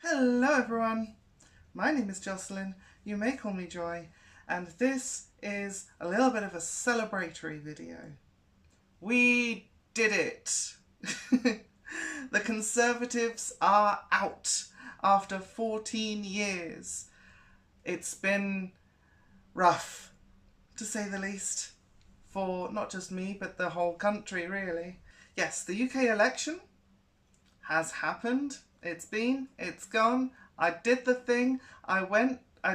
Hello everyone, my name is Jocelyn, you may call me Joy, and this is a little bit of a celebratory video. We did it! The Conservatives are out after 14 years. It's been rough, to say the least, for not just me but the whole country really. Yes, the UK election has happened. It's gone. I did the thing. I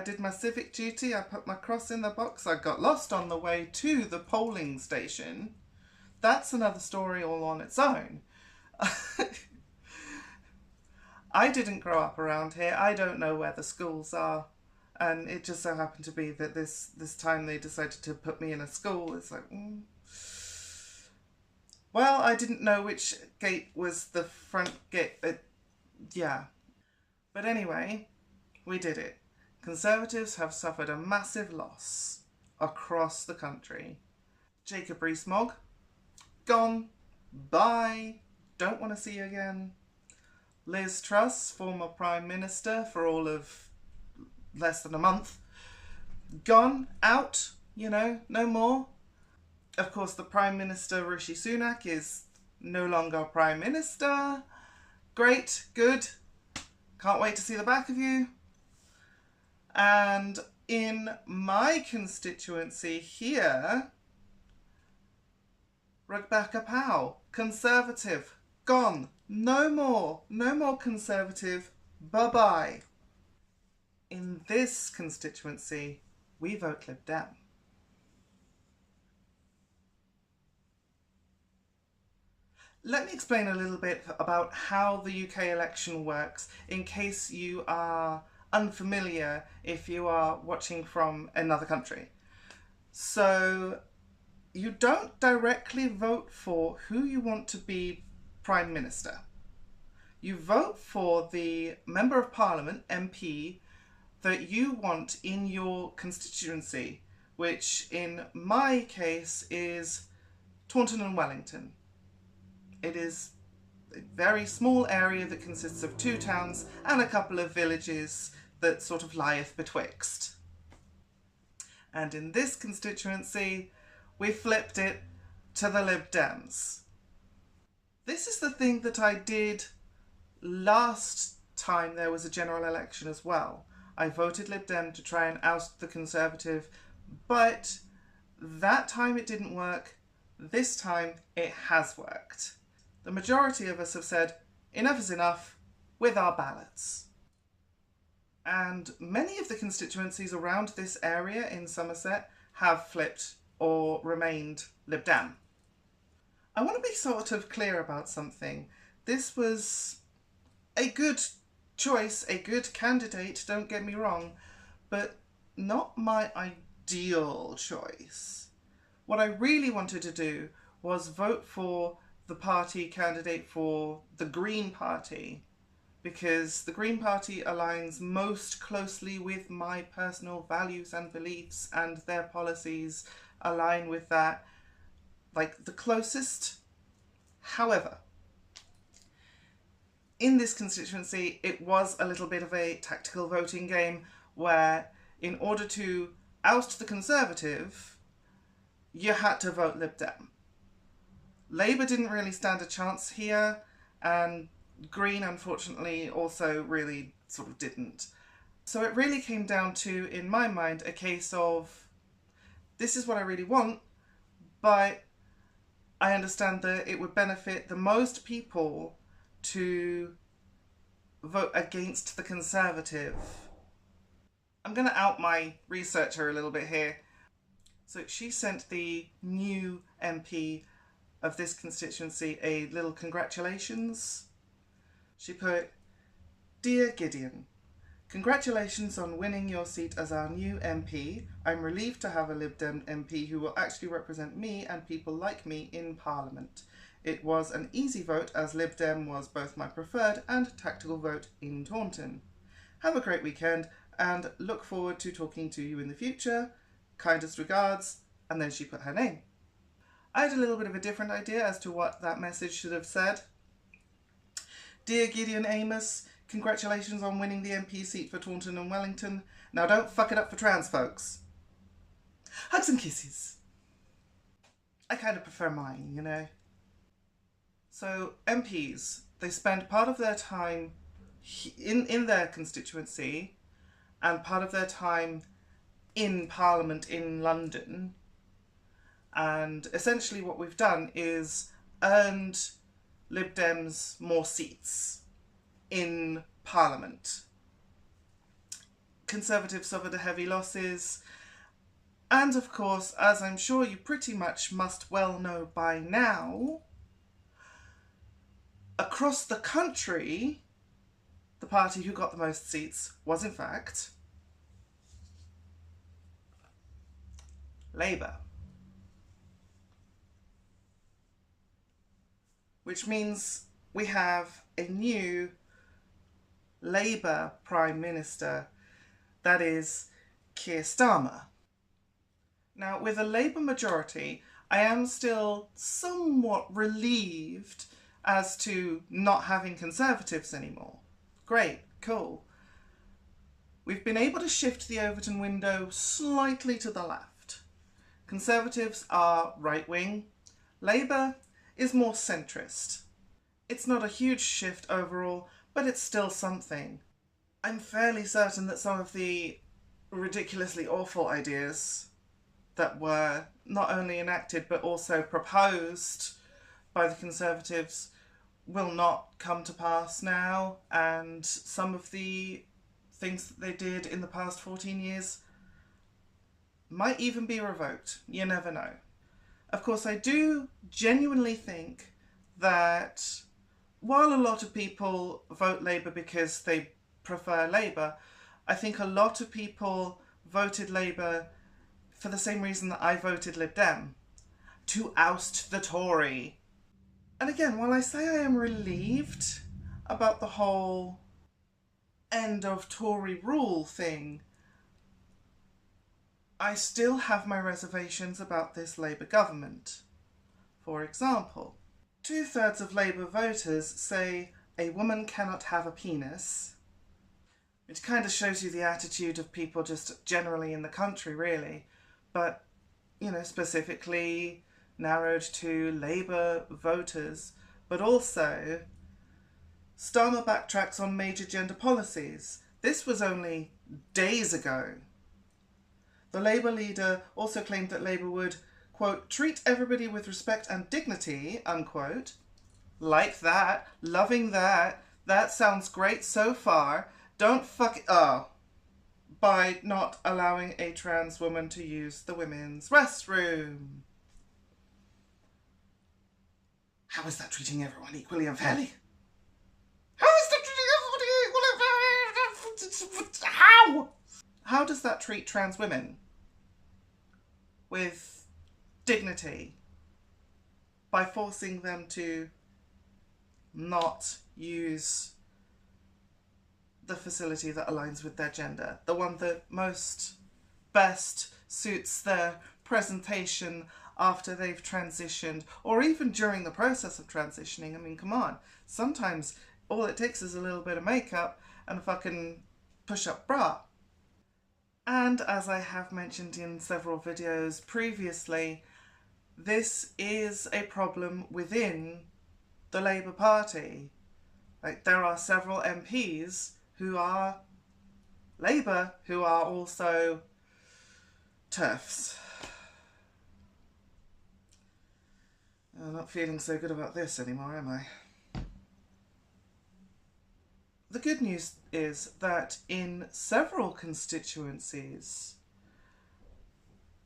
did my civic duty. I put my cross in the box. I got lost on the way to the polling station. That's another story all on its own. I didn't grow up around here. I don't know where the schools are. And it just so happened to be that this time they decided to put me in a school. It's like, Well, I didn't know which gate was the front gate. Yeah. But anyway, we did it. Conservatives have suffered a massive loss across the country. Jacob Rees-Mogg, gone. Bye. Don't want to see you again. Liz Truss, former Prime Minister for all of less than a month, gone, out, no more. Of course, the Prime Minister, Rishi Sunak, is no longer Prime Minister. Great, good. Can't wait to see the back of you. And in my constituency here, Rebecca Powell, Conservative, gone. No more Conservative. Bye-bye. In this constituency, we vote Lib Dem. Let me explain a little bit about how the UK election works in case you are unfamiliar if you are watching from another country. So you don't directly vote for who you want to be Prime Minister. You vote for the Member of Parliament, MP, that you want in your constituency, which in my case is Taunton and Wellington. It is a very small area that consists of 2 towns and a couple of villages that sort of lieth betwixt. And in this constituency, we flipped it to the Lib Dems. This is the thing that I did last time there was a general election as well. I voted Lib Dem to try and oust the Conservative, but that time it didn't work. This time it has worked. The majority of us have said, enough is enough, with our ballots. And many of the constituencies around this area in Somerset have flipped or remained Lib Dem. I want to be sort of clear about something. This was a good choice, a good candidate, don't get me wrong, but not my ideal choice. What I really wanted to do was vote for the party candidate for the Green Party, because the Green Party aligns most closely with my personal values and beliefs, and their policies align with that, like the closest. However, in this constituency, it was a little bit of a tactical voting game where in order to oust the Conservative, you had to vote Lib Dem. Labour didn't really stand a chance here, and Green, unfortunately, also really sort of didn't. So it really came down to, in my mind, a case of, this is what I really want, but I understand that it would benefit the most people to vote against the Conservative. I'm going to out my researcher a little bit here. So she sent the new MP of this constituency a little congratulations. She put, "Dear Gideon, congratulations on winning your seat as our new MP. I'm relieved to have a Lib Dem MP who will actually represent me and people like me in Parliament. It was an easy vote as Lib Dem was both my preferred and tactical vote in Taunton. Have a great weekend and look forward to talking to you in the future. Kindest regards," and then she put her name. I had a little bit of a different idea as to what that message should have said. "Dear Gideon Amos, Congratulations on winning the MP seat for Taunton and Wellington. Now don't fuck it up for trans folks. Hugs and kisses. I kind of prefer mine, you know. So MPs, they spend part of their time in their constituency and part of their time in Parliament in London. And essentially what we've done is earned Lib Dems more seats in Parliament. Conservatives suffered heavy losses. And of course, as I'm sure you pretty much must well know by now, across the country, the party who got the most seats was in fact Labour. Which means we have a new Labour Prime Minister, that is Keir Starmer. Now, with a Labour majority, I am still somewhat relieved as to not having Conservatives anymore. Great, cool. We've been able to shift the Overton window slightly to the left. Conservatives are right-wing. Labour is more centrist. It's not a huge shift overall, but it's still something. I'm fairly certain that some of the ridiculously awful ideas that were not only enacted but also proposed by the Conservatives will not come to pass now, and some of the things that they did in the past 14 years might even be revoked. You never know. Of course, I do genuinely think that while a lot of people vote Labour because they prefer Labour, I think a lot of people voted Labour for the same reason that I voted Lib Dem, to oust the Tory. And again, while I say I am relieved about the whole end of Tory rule thing, I still have my reservations about this Labour government. For example, 2/3 of Labour voters say a woman cannot have a penis, which kind of shows you the attitude of people just generally in the country, really. But, you know, specifically narrowed to Labour voters. But also, Starmer backtracks on major gender policies. This was only days ago. The Labour leader also claimed that Labour would, quote, treat everybody with respect and dignity, unquote. Like that. Loving that. That sounds great so far. Don't fuck it. Oh. By not allowing a trans woman to use the women's restroom. How is that treating everyone equally and fairly? How is that treating everybody equally and fairly? How? How does that treat trans women? With dignity. By forcing them to not use the facility that aligns with their gender. The one that best suits their presentation after they've transitioned, or even during the process of transitioning. I mean, come on. Sometimes all it takes is a little bit of makeup and a fucking push-up bra. And as I have mentioned in several videos previously, this is a problem within the Labour Party. Like, there are several MPs who are Labour who are also TERFs. I'm not feeling so good about this anymore, am I? The good news is that in several constituencies,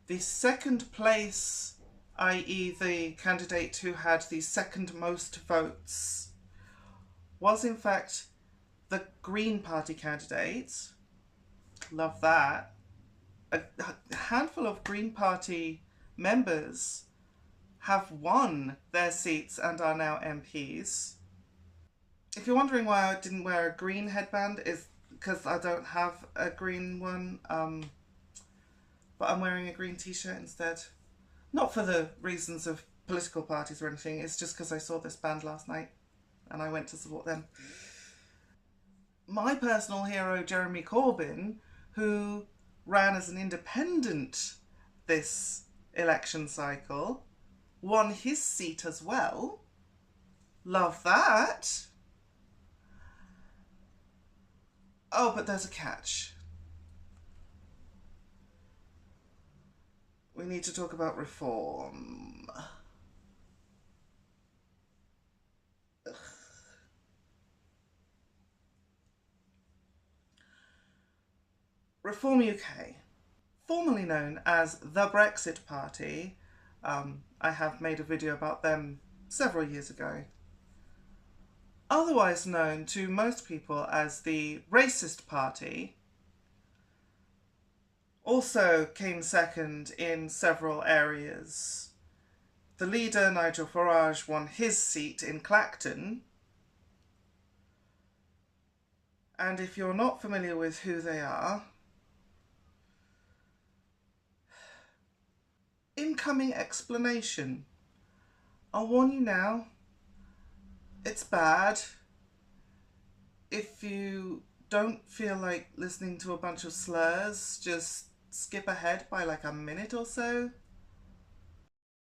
the second place, i.e. the candidate who had the second most votes, was in fact the Green Party candidate. Love that. A handful of Green Party members have won their seats and are now MPs. If you're wondering why I didn't wear a green headband, is because I don't have a green one, but I'm wearing a green t-shirt instead. Not for the reasons of political parties or anything, it's just because I saw this band last night and I went to support them. My personal hero, Jeremy Corbyn, who ran as an independent this election cycle, won his seat as well. Love that. Oh, but there's a catch. We need to talk about reform. Reform UK, formerly known as the Brexit Party. I have made a video about them several years ago. Otherwise known to most people as the Racist Party, also came second in several areas. The leader, Nigel Farage, won his seat in Clacton. And if you're not familiar with who they are, incoming explanation. I'll warn you now, it's bad. If you don't feel like listening to a bunch of slurs, just skip ahead by like a minute or so.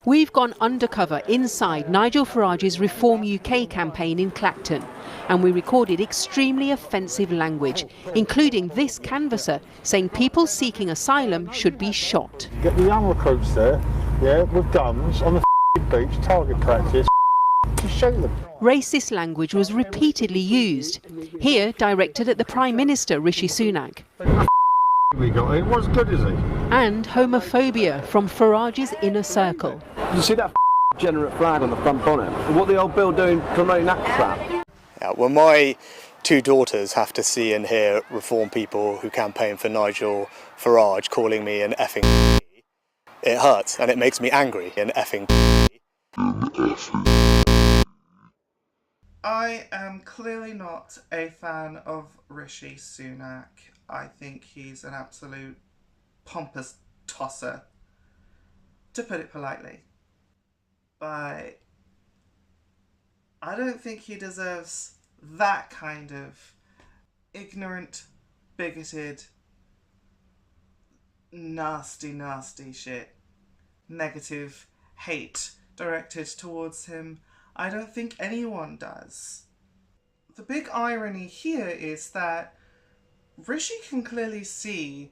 We've gone undercover inside Nigel Farage's Reform UK campaign in Clacton, and we recorded extremely offensive language, including this canvasser saying people seeking asylum should be shot. Get the young recruits there, yeah, with guns on the beach, target practice, to shoot them. Racist language was repeatedly used, here directed at the Prime Minister Rishi Sunak. We got it. What's good is he? And homophobia from Farage's inner circle. You see that degenerate flag on the front bonnet? What the old Bill doing promoting that crap? Yeah, well, my two daughters have to see and hear Reform people who campaign for Nigel Farage calling me an effing. It hurts and it makes me angry. An effing. I am clearly not a fan of Rishi Sunak. I think he's an absolute pompous tosser, to put it politely. But I don't think he deserves that kind of ignorant, bigoted, nasty shit. Negative hate directed towards him. I don't think anyone does. The big irony here is that Rishi can clearly see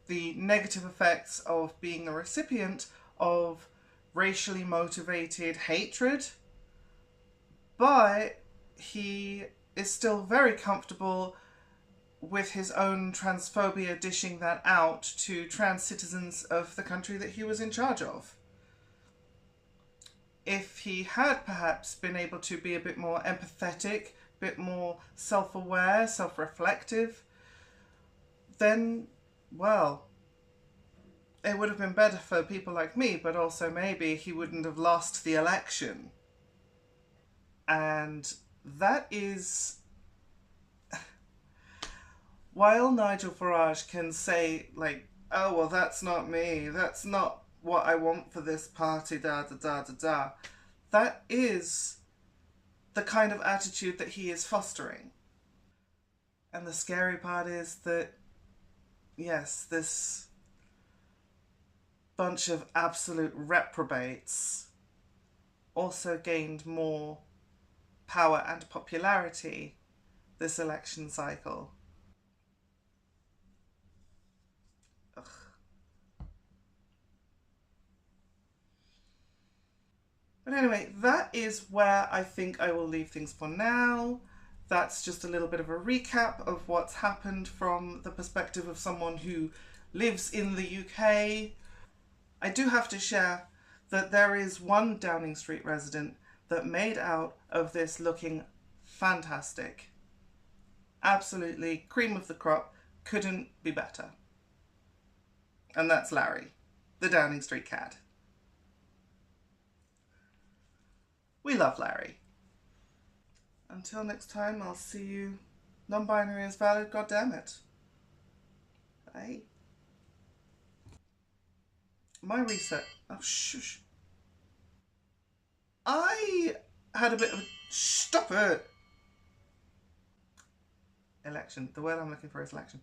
the negative effects of being the recipient of racially motivated hatred, but he is still very comfortable with his own transphobia, dishing that out to trans citizens of the country that he was in charge of. If he had perhaps been able to be a bit more empathetic, a bit more self-aware, self-reflective, then, well, it would have been better for people like me, but also maybe he wouldn't have lost the election. And that is... While Nigel Farage can say, like, oh, well, that's not me, that's not what I want for this party, da-da-da-da-da, that is the kind of attitude that he is fostering. And the scary part is that, yes, this bunch of absolute reprobates also gained more power and popularity this election cycle. Ugh. But anyway, that is where I think I will leave things for now. That's just a little bit of a recap of what's happened from the perspective of someone who lives in the UK. I do have to share that there is one Downing Street resident that made out of this looking fantastic. Absolutely cream of the crop, couldn't be better. And that's Larry, the Downing Street cat. We love Larry. Until next time, I'll see you. Non-binary is valid, goddammit. Bye. My reset. Oh, shush. I had a bit of a... Stop it! election. The word I'm looking for is election.